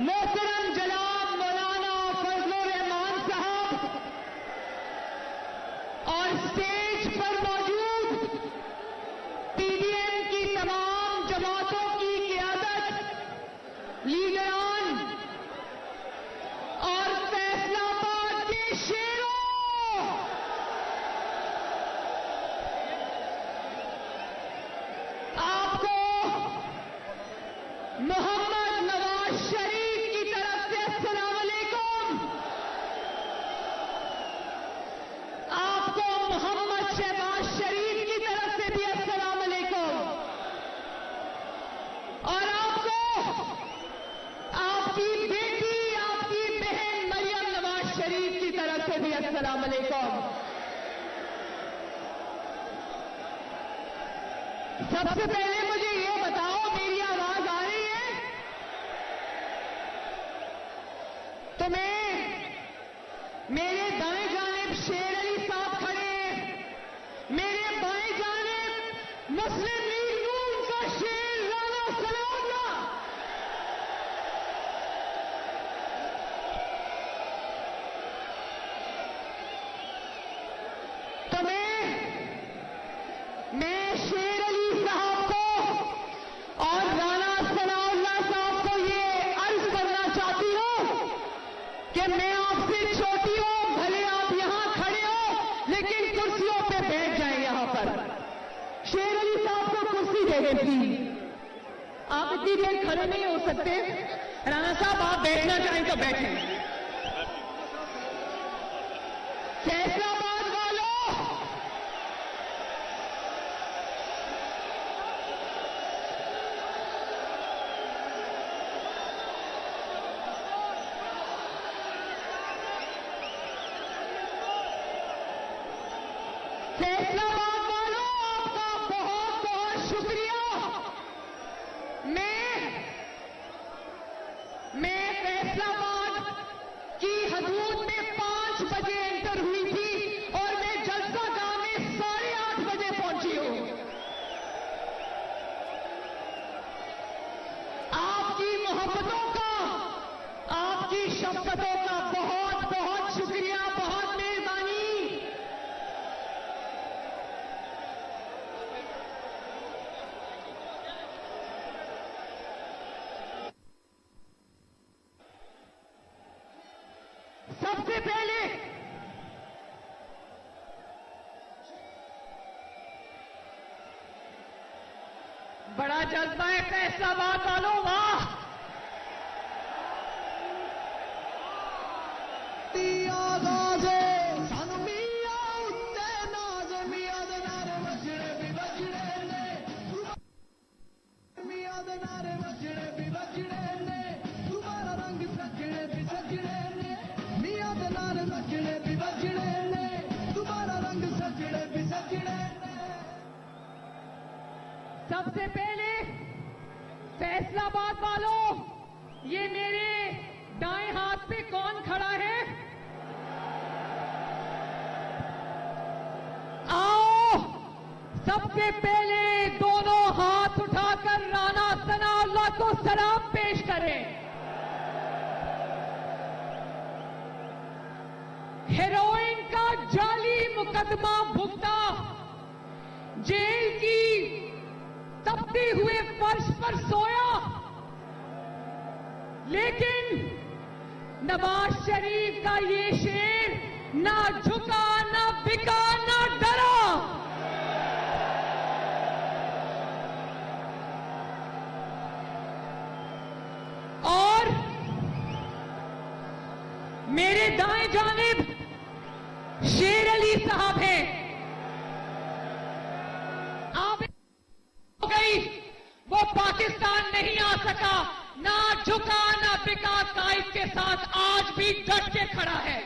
मोहतरम जनाब मौलाना फजलुर रहमान साहब और स्टेज पर मौजूद पीडीएम की तमाम जमातों की क़यादत, लीडरान और फैसलाबाद के शेरों, आपको मोहम्मद नवाज शरीफ की तरफ से अस्सलाम वालेकुम। आपको मोहम्मद शहबाज शरीफ की तरफ से भी अस्सलाम वालेकुम। और आपको आपकी बेटी, आपकी बहन मरियम नवाज शरीफ की तरफ से भी अस्सलाम वालेकुम। सबसे पहले मुझे ये बताओ, मेरी आवाज आ रही है? तो मेरे दाएं जानिब शेर अली साहब खड़े हैं, मेरे बाएं जानिब मुस्लिम लीग नून का शेर राना सनाउल्लाह, तो मैं शेर अली साहब को और राना सनाउल्लाह साहब को ये अर्ज करना चाहती हूं कि मैं आपसे छोटी हूं, भले आप यहां खड़े हो, लेकिन कुर्सियों पे बैठ जाएं। यहां पर शेर अली साहब को कुर्सी दे दें प्लीज। आप इतनी देर खड़े नहीं हो सकते। राना साहब, आप बैठना चाहें तो बैठें। फैसलाबाद वालों, फैसलाबाद वालों, आपका बहुत बहुत शुक्रिया। मैं फैसलाबाद की हदूद में 5 बजे एंटर हुई थी और मैं जलसा गांव में 8:30 बजे पहुंची हूं। आपकी मोहब्बतों का, आपकी शफकतों का बहुत बहुत शुक्रिया, बहुत मेहरबानी। सबसे पहले बड़ा जज्बा है फैसलाबाद वालों, वाह। सबसे पहले फैसलाबाद वालों, ये मेरे दाएं हाथ पे कौन खड़ा है? आओ सबसे पहले दोनों हाथ उठाकर राना सनाउल्लाह को सलाम पेश करें। हेरोइन का जाली मुकदमा भुगता, जेल की तपती हुए फर्श पर सोया, लेकिन नवाज शरीफ का ये शेर ना झुका, ना बिका, ना डरा। और मेरे दाएं जानिब शेर अली साहब हैं। आप हो गई, वो पाकिस्तान नहीं आ सका, ना झुका ना बिका, कायद के साथ आज भी डट के खड़ा है।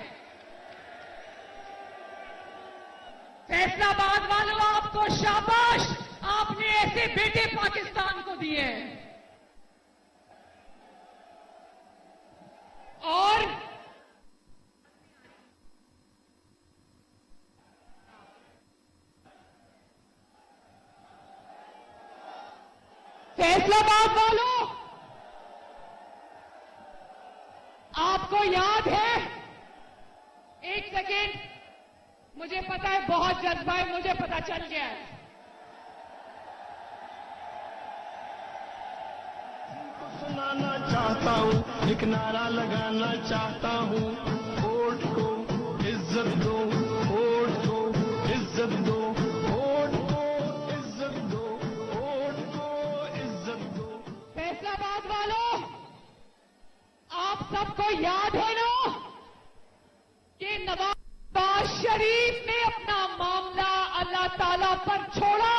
फैसलाबाद वालों, आपको शाबाश, आपने ऐसे बेटे पाकिस्तान को दिए हैं। और फैसलाबाद वालों, आपको याद है, एक सेकेंड, मुझे पता है बहुत जज्बा है, मुझे पता चल गया है। सुनाना चाहता हूँ, एक नारा लगाना चाहता हूँ, वोट को इज्जत दो, वोट को इज्जत दो, वोट को इज्जत दो, वोट को इज्जत दो। फैसलाबाद वालों, आप सबको याद है ना कि नवाज शरीफ ने अपना मामला अल्लाह ताला पर छोड़ा।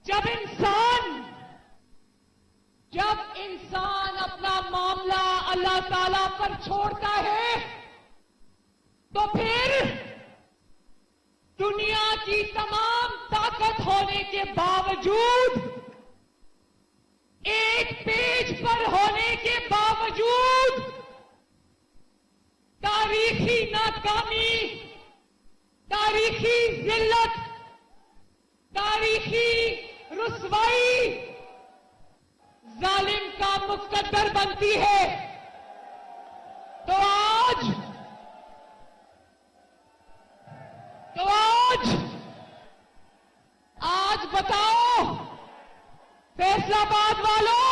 जब इंसान अपना मामला अल्लाह ताला पर छोड़ता है तो फिर दुनिया की तमाम ताकत होने के बावजूद, एक पेज पर होने के बावजूद तारीखी नाकामी, तारीखी जिल्लत, तारीखी रुसवाई जालिम का मुकद्दर बनती है। तो आज बताओ फैसलाबाद वालों,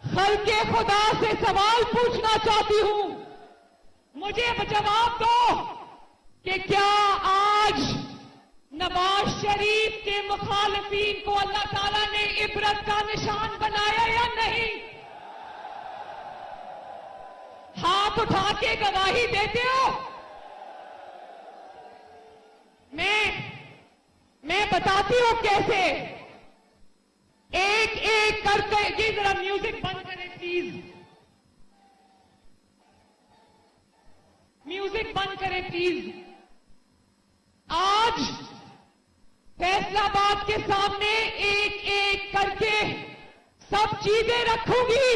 खल्के खुदा से सवाल पूछना चाहती हूं, मुझे जवाब दो कि क्या आज नवाज शरीफ के मुखालिफीन को अल्लाह ताला ने इबरत का निशान बनाया या नहीं? हाथ उठा के गवाही देते हो? मैं बताती हूं कैसे। एक एक करके, ये जरा म्यूजिक बंद करें प्लीज, म्यूजिक बंद करें प्लीज। आज फैसलाबाद के सामने एक एक करके सब चीजें रखूंगी,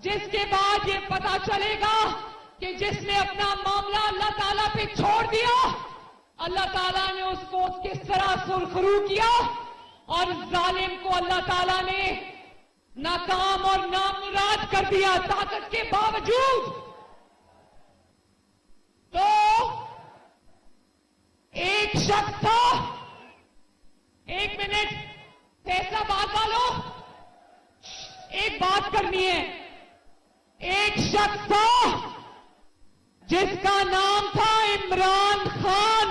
जिसके बाद ये पता चलेगा कि जिसने अपना मामला अल्लाह ताला पे छोड़ दिया, अल्लाह ताला ने उसको किस तरह सुरखरू किया और जालिम को अल्लाह ताला ने नाकाम और नामुराद कर दिया ताकत के बावजूद। तो एक शख्स था, एक मिनट फैसलाबाद वालों, एक बात करनी है। एक शख्स था जिसका नाम था इमरान खान।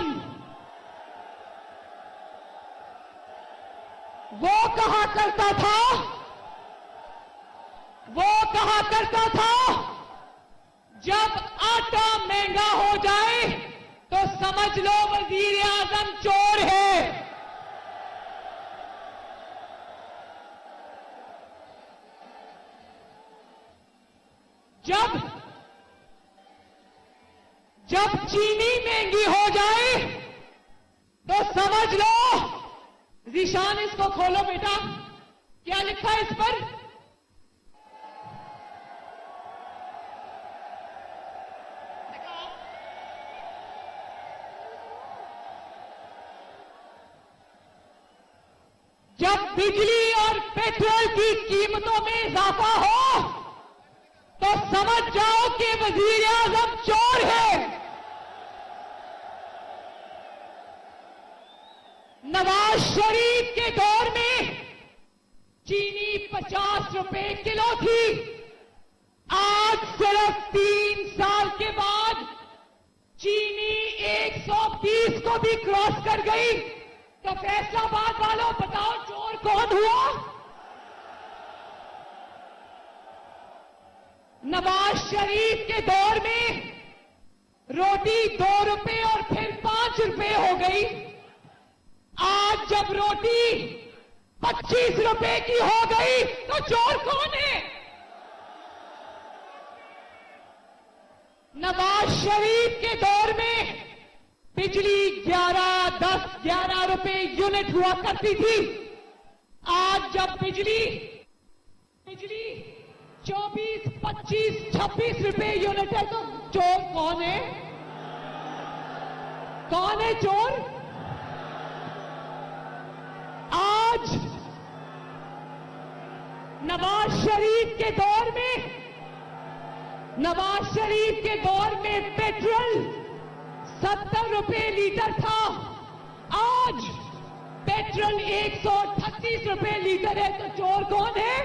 वो कहा करता था जब आटा महंगा हो जाए तो समझ लो वजीर आजम चोर है। जब चीनी महंगी हो जाए तो समझ लो, जीशान इसको खोलो बेटा, क्या लिखा है इस पर? जब बिजली और पेट्रोल की कीमतों में इजाफा हो तो समझ जाओ कि वजीर आजम चोर है। नवाज शरीफ के दौर में चीनी 50 रुपए किलो थी। आज सिर्फ 3 साल के बाद चीनी 120 को भी क्रॉस कर गई। तो फैसलाबाद वालों बताओ चोर कौन हुआ? नवाज शरीफ के दौर में रोटी 2 रुपए और फिर 5 रुपए हो गई। आज जब रोटी 25 रुपए की हो गई तो चोर कौन है? नवाज शरीफ के दौर में बिजली 11 रुपए यूनिट हुआ करती थी। आज जब बिजली 24, 25, 26 रुपए यूनिट है तो चोर कौन है? कौन है चोर? आज नवाज शरीफ के दौर में पेट्रोल 70 रुपए लीटर था। आज पेट्रोल 138 रुपए लीटर है, तो चोर कौन है?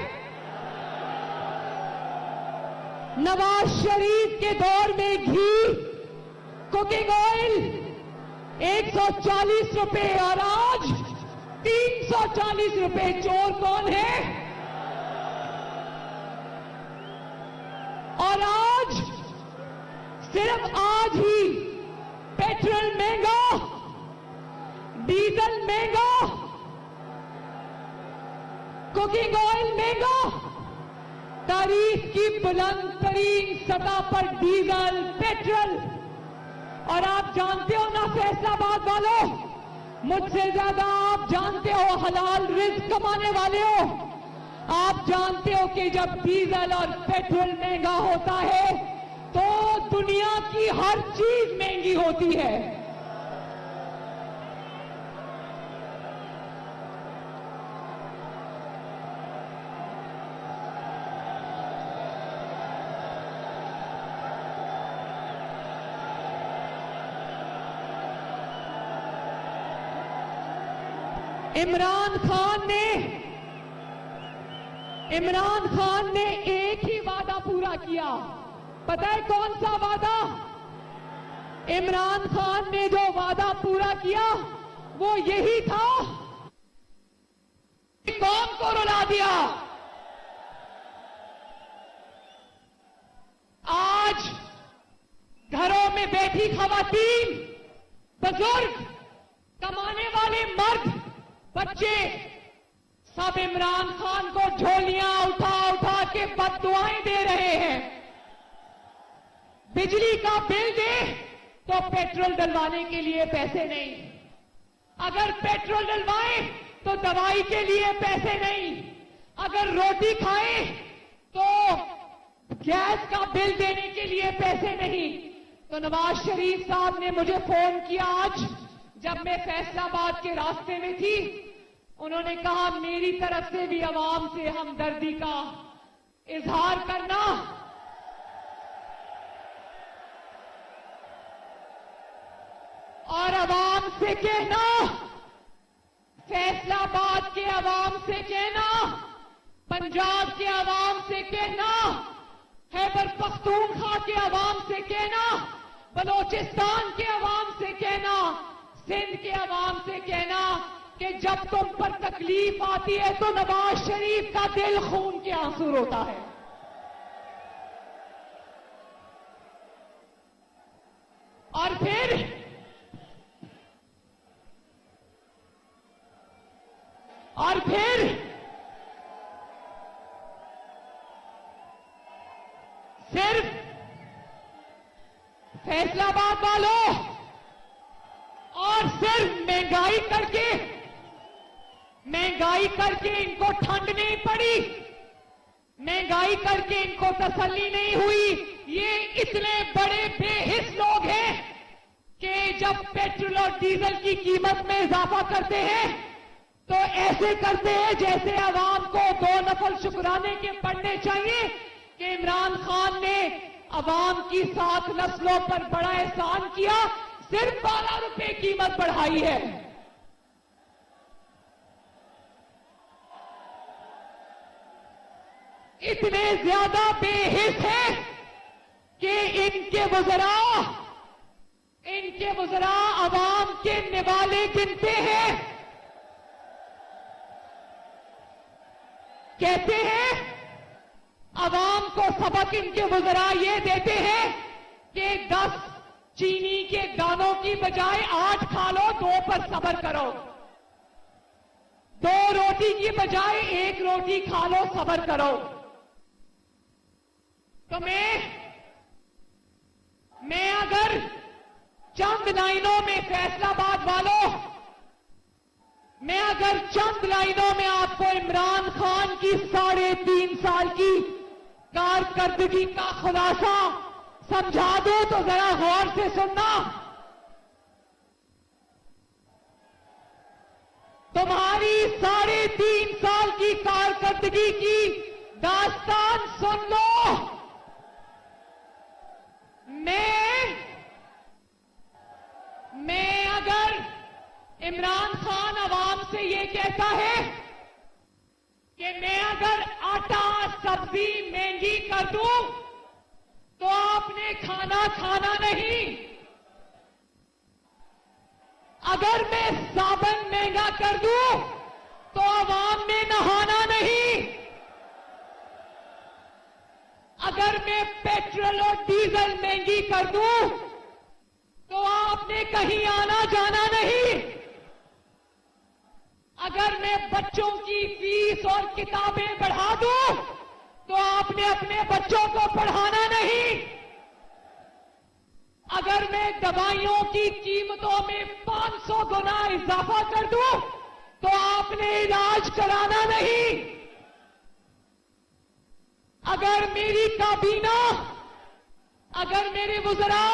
नवाज शरीफ के दौर में घी, कुकिंग ऑयल 140 रुपए और आज 340 रुपए। चोर कौन है? और आज, सिर्फ आज ही पेट्रोल महंगा, डीजल महंगा, कुकिंग ऑयल महंगा, तारीख की बुलंद तरीन सतह पर डीजल, पेट्रोल। और आप जानते हो ना फैसलाबाद वालों, मुझसे ज्यादा आप जानते हो, हलाल रिस्क कमाने वाले हो, आप जानते हो कि जब डीजल और पेट्रोल महंगा होता है तो दुनिया की हर चीज महंगी होती है। इमरान खान ने एक ही वादा पूरा किया। पता है कौन सा वादा? इमरान खान ने जो वादा पूरा किया वो यही था, कौम को रुला दिया। आज घरों में बैठी खवातीन, बुजुर्ग, कमाने वाले मर्द, बच्चे सब इमरान खान को झोलियां उठा उठा के बद्दुआएं दे रहे हैं। बिजली का बिल दे तो पेट्रोल डलवाने के लिए पैसे नहीं, अगर पेट्रोल डलवाए तो दवाई के लिए पैसे नहीं, अगर रोटी खाए तो गैस का बिल देने के लिए पैसे नहीं। तो नवाज शरीफ साहब ने मुझे फोन किया आज जब मैं फैसलाबाद के रास्ते में थी। उन्होंने कहा मेरी तरफ से भी अवाम से हमदर्दी का इजहार करना, और अवाम से कहना, फैसलाबाद के अवाम से कहना, पंजाब के अवाम से कहना, खैबर पख्तूनख्वा के अवाम से कहना, बलोचिस्तान के अवाम से कहना, सिंध के अवाम से कहना कि जब तुम पर तकलीफ आती है तो नवाज शरीफ का दिल खून के आंसू रोता है। और फिर सिर्फ फैसलाबाद वालों और सिर्फ महंगाई करके इनको ठंड नहीं पड़ी, महंगाई करके इनको तसल्ली नहीं हुई। ये इतने बड़े बेहिस लोग हैं कि जब पेट्रोल और डीजल की कीमत में इजाफा करते हैं तो ऐसे करते हैं जैसे आवाम को 2 नफल शुक्राने के पढ़ने चाहिए कि इमरान खान ने आवाम की 7 नस्लों पर बड़ा एहसान किया, सिर्फ 12 रुपए कीमत बढ़ाई है। इतने ज्यादा बेहिस है कि इनके वज़रा आवाम के निवाले गिनते हैं। कहते हैं, आवाम को सबक इनके वज़रा ये देते हैं कि 10 चीनी के दानों की बजाय 8 खा लो, 2 पर सब्र करो। 2 रोटी की बजाय 1 रोटी खा लो, सब्र करो। तो मैं अगर चंद लाइनों में फैसलाबाद वालों, मैं अगर चंद लाइनों में आपको इमरान खान की 3.5 साल की कारकर्दगी का खुलासा समझा दो तो जरा गौर से सुनना। तुम्हारी 3.5 साल की कारकर्दगी की दास्तान सुन लो। मैं अगर इमरान खान अवाम से ये कहता है कि मैं अगर आटा सब्जी महंगी कर दूं तो आपने खाना खाना नहीं, अगर मैं साबुन महंगा कर दूं तो अवाम में नहाना नहीं, अगर मैं पेट्रोल और डीजल महंगी कर दूं तो आपने कहीं आना जाना नहीं, अगर मैं बच्चों की फीस और किताबें बढ़ा दूं तो आपने अपने बच्चों को पढ़ाना नहीं, अगर मैं दवाइयों की कीमतों में 500 गुना इजाफा कर दूं तो आपने इलाज कराना नहीं, अगर मेरी काबीना, अगर मेरे वुज़रा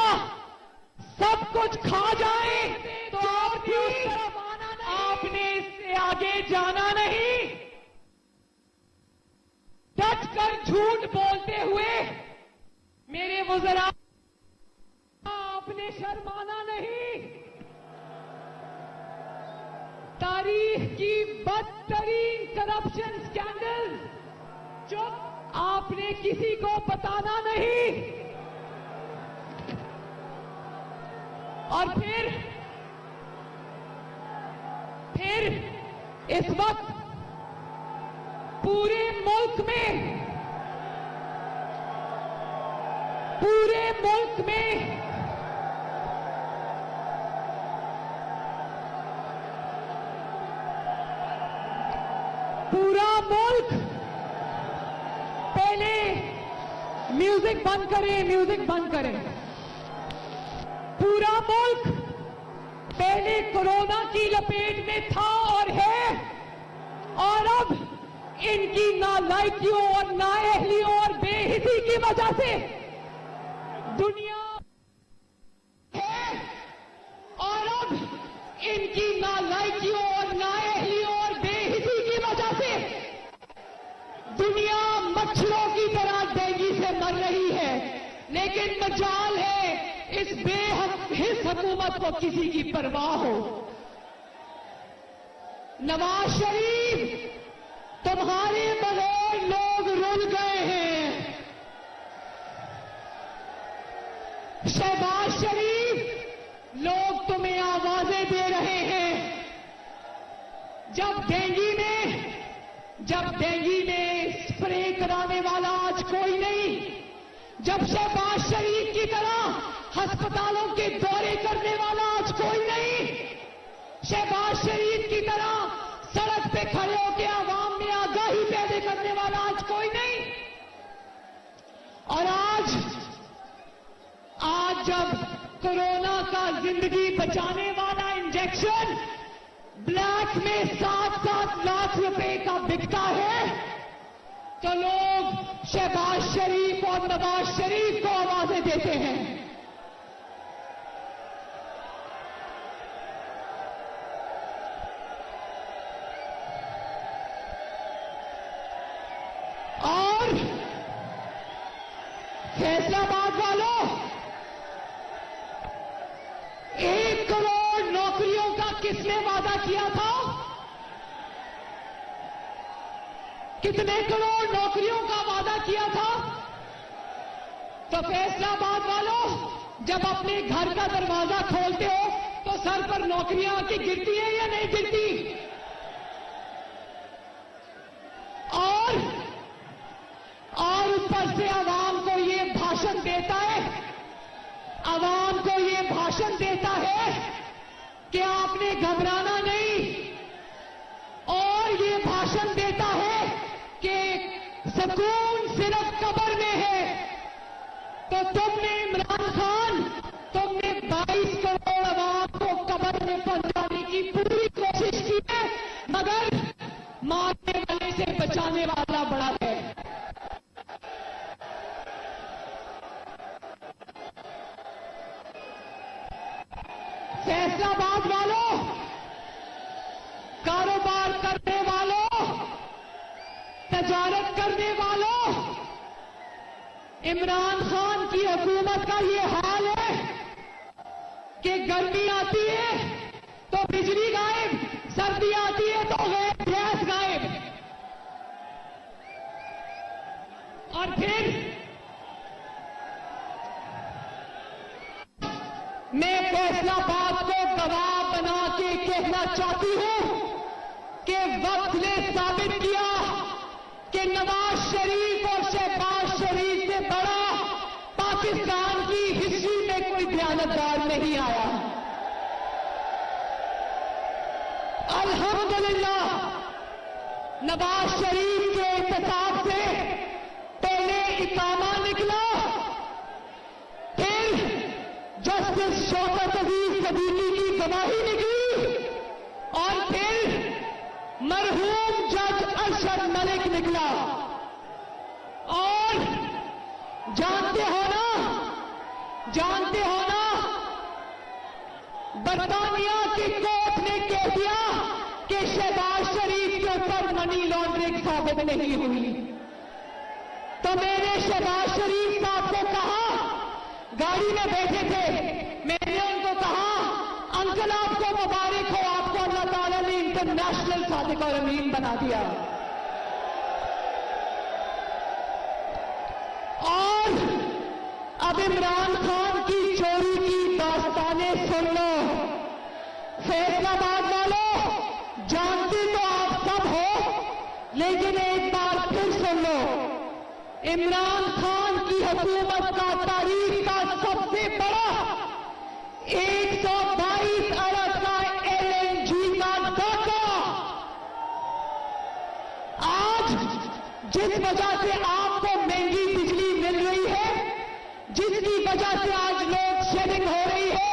सब कुछ खा जाए तो आपने उस तरफ आना नहीं, आपने इससे आगे जाना नहीं। डट कर झूठ बोलते हुए मेरे वुज़रा आपने शर्माना नहीं। तारीख की बदतरीन करप्शन स्कैंडल चुप, आपने किसी को बताना नहीं। और फिर इस वक्त पूरे मुल्क में पूरा मुल्क, पहले म्यूजिक बंद करें। पूरा मुल्क पहले कोरोना की लपेट में था और है, और अब इनकी नालायकियों और नाअहलियों और बेहिसी की वजह से दुनिया है, और अब इनकी नालायकियों और नाअहलियों और बेहिसी की वजह से दुनिया मच्छरों की तरह डेंगू से मर रही है। लेकिन मजाल है इस बेहिस हुकूमत को किसी की परवाह हो। नवाज शरीफ, तुम्हारे बगैर लोग रुल गए हैं। शहबाज शरीफ, लोग तुम्हें आवाजें दे रहे हैं। जब डेंगू में स्प्रे कराने वाला आज कोई नहीं, जब शहबाज शरीफ की तरह अस्पतालों के दौरे करने वाला आज कोई नहीं, शहबाज शरीफ की तरह सड़क पे खड़े होकर आवाम में आगाही पैदा करने वाला आज कोई नहीं। और आज जब कोरोना का जिंदगी बचाने वाला इंजेक्शन ब्लैक में 7-7 लाख रुपए का बिकता है, तो लोग शहबाज शरीफ और नवाज शरीफ को आवाजें देते हैं। और फैसलाबाद वालों, 1 करोड़ नौकरियों का किसने वादा किया था? कितने करोड़ नौकरियों का वादा किया था? तो फैसलाबाद वालों, जब अपने घर का दरवाजा खोलते हो तो सर पर नौकरियां आके गिरती है या नहीं गिरती? और ऊपर से आवाम को ये भाषण देता है, आवाम को ये भाषण देता है कि आपने घबराना नहीं, और ये भाषण देता है कि सुकून सिर्फ कब्र में है। तो तुमने इमरान खान, तुमने 22 करोड़ आवाम को कब्र में पहुंचाने की पूरी कोशिश की है, मगर मारने वाले से बचाने वाला बड़ा है। फैसलाबाद वालों, कारोबार करने वालों, तजारत करने वालों, इमरान खान की हुकूमत का ये हाल है कि गर्मी आती है तो बिजली गायब, सर्दी आती है तो गैस गायब, और फिर मैं फैसलाबाद को गवाह बना के कहना चाहती हूं कि वक्त ने साबित किया कि नवाज शरीफ और शहबाज शरीफ से बड़ा पाकिस्तान की हिस्ट्री में कोई बयानतदार नहीं आया। अल्हम्दुलिल्लाह नवाज शरीफ के इंतखाब से पहले इकामा निकला, फिर जस्टिस शौकत अजीज सदीकी की गवाही निकली, और फिर मरहूम जज अरशद मलिक निकला। और जानते हो ना बरतानिया की कोर्ट ने कह दिया कि शहबाज शरीफ के ऊपर मनी लॉन्ड्रिंग साबित नहीं हुई। तो मैंने शहबाज शरीफ साहब को कहा, गाड़ी में बैठे थे, मैंने उनको कहा अंकल आपको मुबारक हो, आपको अल्लाह ताला ने इंटरनेशनल सादिक और अमीन बना दिया। और अब इमरान खान की चोरी की दास्तानें सुन लो। फैसलाबाद वालों, जानते तो आप सब हो, लेकिन एक बार फिर सुन लो। इमरान खान की हुकूमत का तारीख का सबसे बड़ा 122 अरब का LNG का धोखा, आज जिस वजह से आपको महंगी बिजली मिल रही है, जिसकी वजह से आज लोड शेडिंग हो रही है,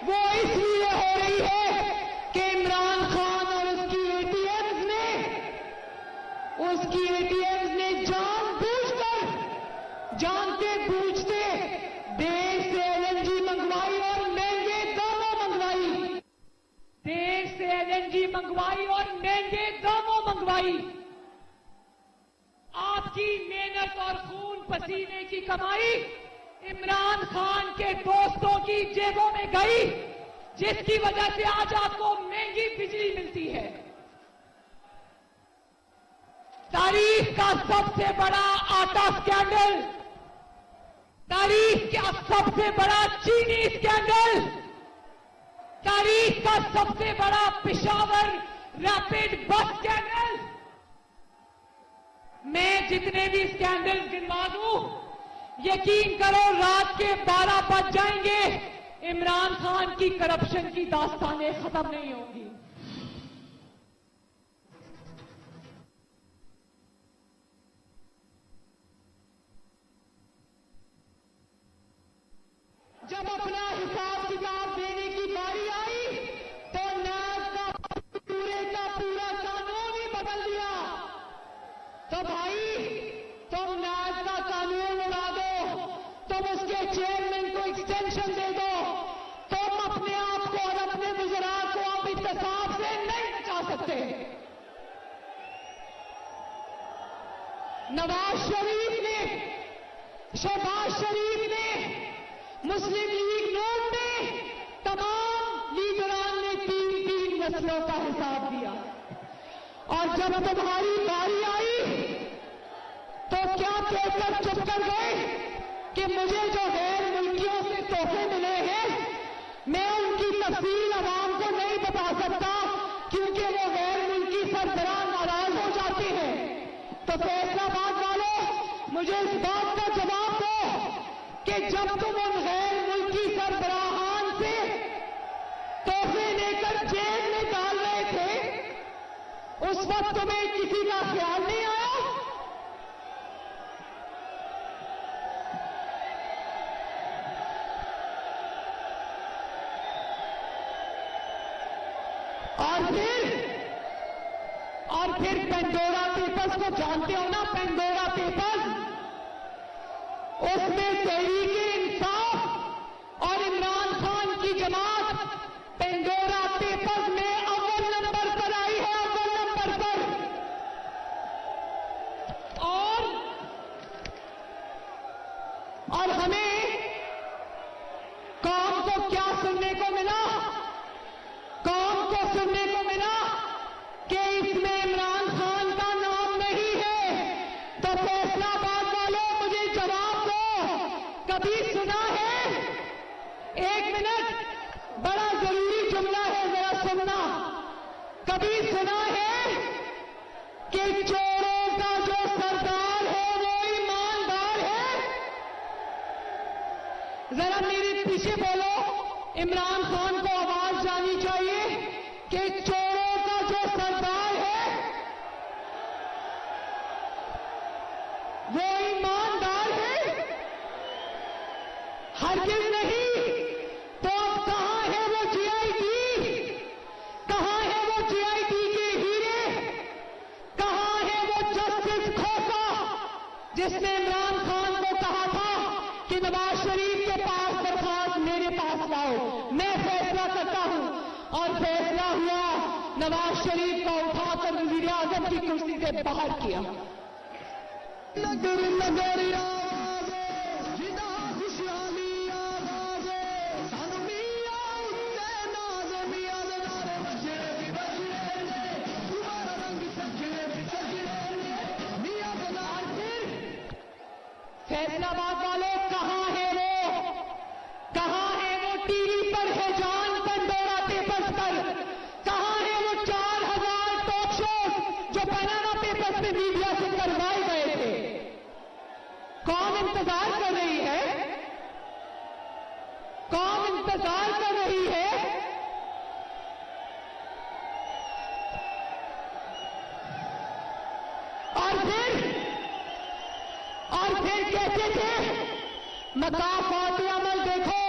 वो इसलिए हो रही है कि इमरान खान और उसकी एटीएम्स ने जानबूझकर, जानते बूझते देश से LNG मंगवाई और महंगे दामों मंगवाई, देश से LNG मंगवाई और महंगे दामों मंगवाई। आपकी मेहनत और खून पसीने की कमाई इमरान खान के दोस्तों की जेबों में गई, जिसकी वजह से आज आपको महंगी बिजली मिलती है। तारीख का सबसे बड़ा आटा स्कैंडल, तारीख का सबसे बड़ा चीनी स्कैंडल, तारीख का सबसे बड़ा पेशावर रैपिड बस स्कैंडल। मैं जितने भी स्कैंडल गिनवा दूं, यकीन करो रात के 12 बज जाएंगे, इमरान खान की करप्शन की दास्तानें खत्म नहीं होंगी। जब अपना हिसाब किताब देने की बारी आई तो नाज का पूरे का पूरा कानून ही बदल दिया। तो भाई तुम नाज का कानून उड़ा दो, तुम उसके चेयरमैन को एक्सटेंशन दे दो, तुम अपने आप को और अपने वज़रा को अब इंतखाब से नहीं बचा सकते। नवाज शरीफ ने, शहबाज शरीफ ने, मुस्लिम लीग नून ने, तमाम लीडरान ने 3-3 नस्लों का हिसाब दिया। और जब तुम्हारी बारी आई तो क्या कहकर चुप कर गए कि मुझे जो गैर मुल्कियों से तोहफे मिले हैं, मैं उनकी तफसील आवाम को नहीं बता सकता क्योंकि वो गैर मुल्की सरबराह नाराज हो जाते हैं। तो फैसलाबाद वालों, मुझे इस बात का जवाब दो कि जब तुम उन गैर मुल्की सरबराहान से तोहफे लेकर जेब में डाल रहे थे, उस वक्त तुम्हें किसी का ख्याल नहीं आया? और फिर पेंडोरा पेपर्स को जानते हो ना, पेंडोरा पेपर्स, उसमें तहरीक-ए-इंसाफ और इमरान खान की जमात पेंडोरा पेपर्स में अव्वल नंबर पर आई है, अव्वल नंबर पर। इमरान खान को आवाज जानी चाहिए कि चोरों का जो सरदार है वो ईमानदार है, हरगिज़ नहीं। तो अब कहां है वो जीआईडी, कहां है वो जीआईडी के हीरे, कहां है वो जस्टिस खोसा जिसने इमरान खान को कहा था कि नवाज शरीफ के पास दरखास्त मेरे पास लाओ, मैं फैसला करता हूं। और फैसला हुआ, नवाज शरीफ को उठाकर वज़ीर आज़म की कुर्सी से बाहर किया। नगर नगर आवाज़े, जिदा खुशहाली आवाज़े, सानू मियां उत्ते नाज़ मियां दे नारे बजरे दी बजरे ने, तुम्हारा रंग सजरे दी सजरे ने, मियां दे नारे। फैसलाबाद वालों, कहां है वो, कहां है वो टीवी पर है जान पंडोरा पेपर्स पर, कहां है वो 4000 टॉक शोज जो पनामा पेपर्स में मीडिया से करवाए गए थे? कौन इंतजार कर रही है, कौन इंतजार कर रही है? और फिर कहते थे मकाफात अमल देखो,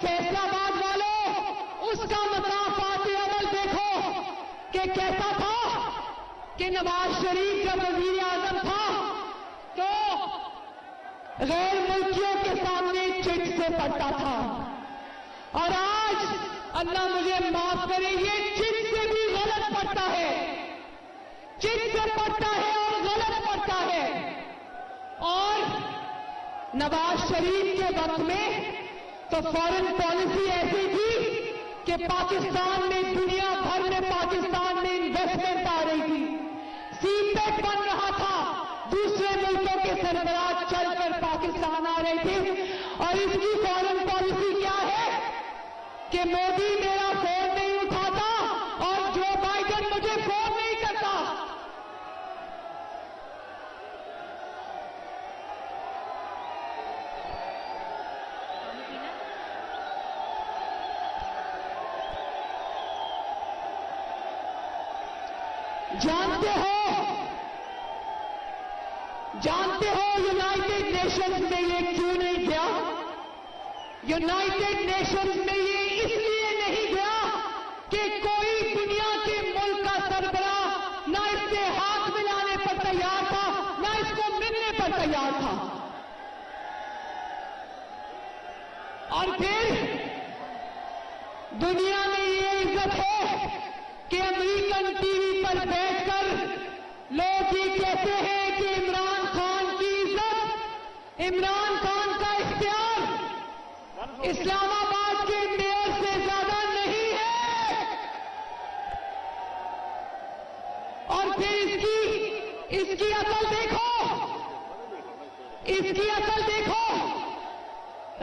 फैसलाबाद वालों उसका मकाफात अमल देखो कि कहता था कि नवाज शरीफ जब वज़ीर आज़म था तो गैर मुल्कियों के सामने चिट से पढ़ता था, और आज अल्लाह मुझे माफ करे ये चिट से भी गलत पढ़ता है, चिट से पढ़ता है और गलत पढ़ता है। और नवाज शरीफ के वक्त में तो फॉरेन पॉलिसी ऐसी थी कि पाकिस्तान में, दुनिया भर में पाकिस्तान में इन्वेस्टमेंट आ रही थी, सीपेट बन रहा था, दूसरे मुल्कों के सरबराह चलकर पाकिस्तान आ रहे थे। और इसकी फॉरेन पॉलिसी क्या है कि मोदी मेरा फोन नहीं उठाता और जो बाइडेन मुझे फोन नहीं करता। जानते हो यूनाइटेड नेशंस में ये क्यों नहीं गया? यूनाइटेड नेशंस में ये इसलिए नहीं गया कि कोई दुनिया के मुल्क का सरबराह ना इससे हाथ मिलाने पर तैयार था, ना इसको मिलने पर तैयार था। और फिर दुनिया में ये इज्जत है कि अमेरिकन टीवी पर बैठकर लोग ये कहते हैं कि इमरान खान की इज्जत, इमरान खान का इख्तियार इस्लामाबाद के मेयर से ज्यादा नहीं है। और फिर इसकी अकल देखो, इसकी अकल देखो,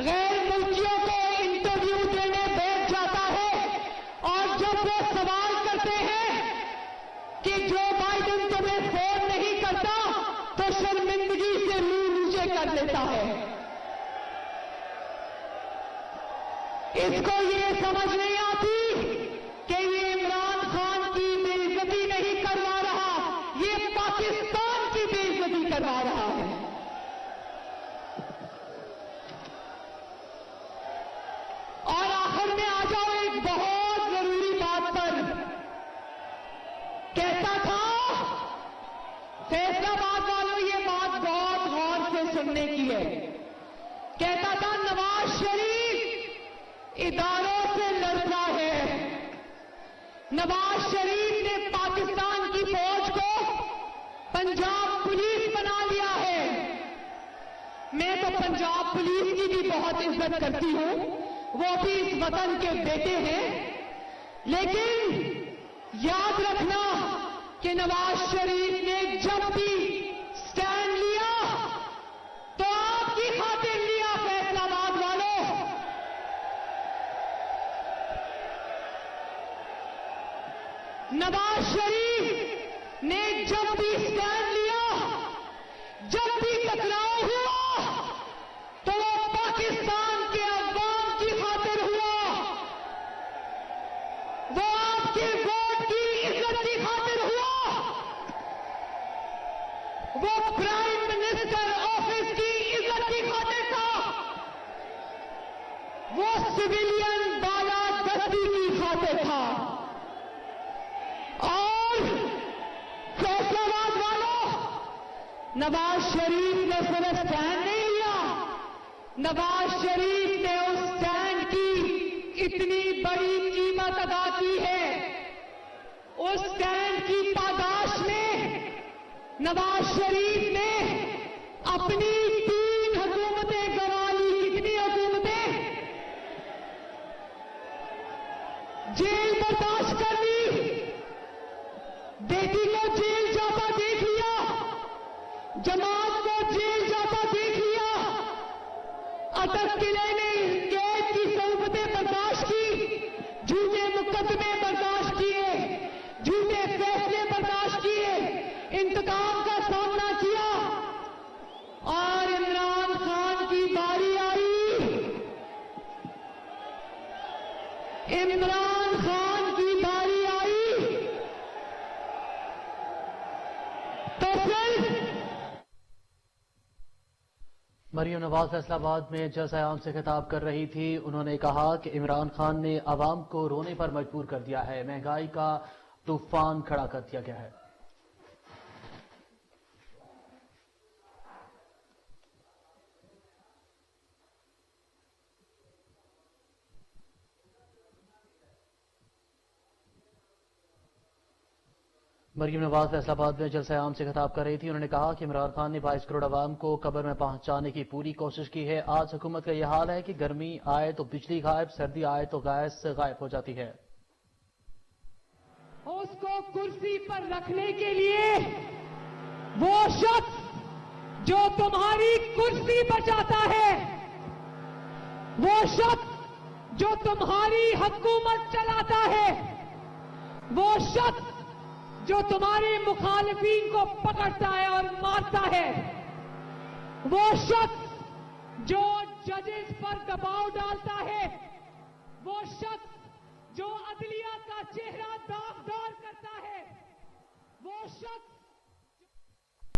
गैर मुल्कियों को इंटरव्यू देने बैठ जाता है और जब वो सवाल करते हैं कि जो बाइडेन तुम्हें फोन नहीं करता तो शर्मिंदगी से मुंह नीचे कर लेता है। इसको ये समझ नहीं आती कि ये इमरान खान की बेइज्जती नहीं करवा रहा, ये पाकिस्तान की बेइज्जती करवा रहा है। और आखिर में आ जाओ एक बहुत जरूरी बात पर। कहता था फैसलाबाद वालों, ये बात बहुत गौर से सुनने की है, कहता था नवाज शरीफ इदारों से लड़ता है, नवाज शरीफ ने पाकिस्तान की फौज को पंजाब पुलिस बना लिया है। मैं तो पंजाब पुलिस की भी बहुत इज्जत करती हूं, वो भी इस वतन के बेटे हैं, लेकिन याद रखना कि नवाज शरीफ ने जब भी स्टैंड लिया तो आपकी खातिर लिया। फैसलाबाद वालों, नवाज शरीफ ने जब भी स्टैंड लिया, जब भी टकराव हुआ तो वो पाकिस्तान के अवाम की खातिर हुआ, वो प्राइम मिनिस्टर ऑफिस की इज्जत की खातिर था, वो सिविलियन बालादस्ती की खातिर था। और फैसलाबाद वालों, नवाज शरीफ ने सिर्फ स्टैंड नहीं लिया, नवाज शरीफ ने उस स्टैंड की इतनी बड़ी कीमत अदा की है। उस स्टैंड की पादाश में नवाज शरीफ ने अपनी 3 हुकूमतें गंवा ली। कितनी हुकूमतें? जेल बर्दाश्त कर ली, बेटी को जेल जाता देख लिया, जमात को जेल जाता देख लिया, अटक किले में कैद की सहूलतें बर्दाश्त की, झूठे मुकदमे बर्दाश्त किए, झूठे फैसले बर्दाश्त किए, इंतकाम का सामना किया। और इमरान खान की बारी आई, इमरान खान की बारी आई तो फिर मरियम नवाज फैसलाबाद में जलसा-ए-आम से खिताब कर रही थी। उन्होंने कहा कि इमरान खान ने अवाम को रोने पर मजबूर कर दिया है, महंगाई का तूफान खड़ा कर दिया गया है। मरियम नवाज फैसलाबाद में जलसा-ए-आम से खिताब कर रही थी। उन्होंने कहा कि इमरान खान ने 22 करोड़ अवाम को कब्र में पहुंचाने की पूरी कोशिश की है। आज हुकूमत का यह हाल है कि गर्मी आए तो बिजली गायब, सर्दी आए तो गैस गायब हो जाती है। उसको कुर्सी पर रखने के लिए वो शख्स जो तुम्हारी कुर्सी बचाता है, वो शख्स जो तुम्हारी हुकूमत चलाता है, वो शख्स जो तुम्हारे मुखालिफिन को पकड़ता है और मारता है, वो शख्स जो जजेस पर दबाव डालता है, वो शख्स जो अदलिया का चेहरा दागदार करता है, वो शख्स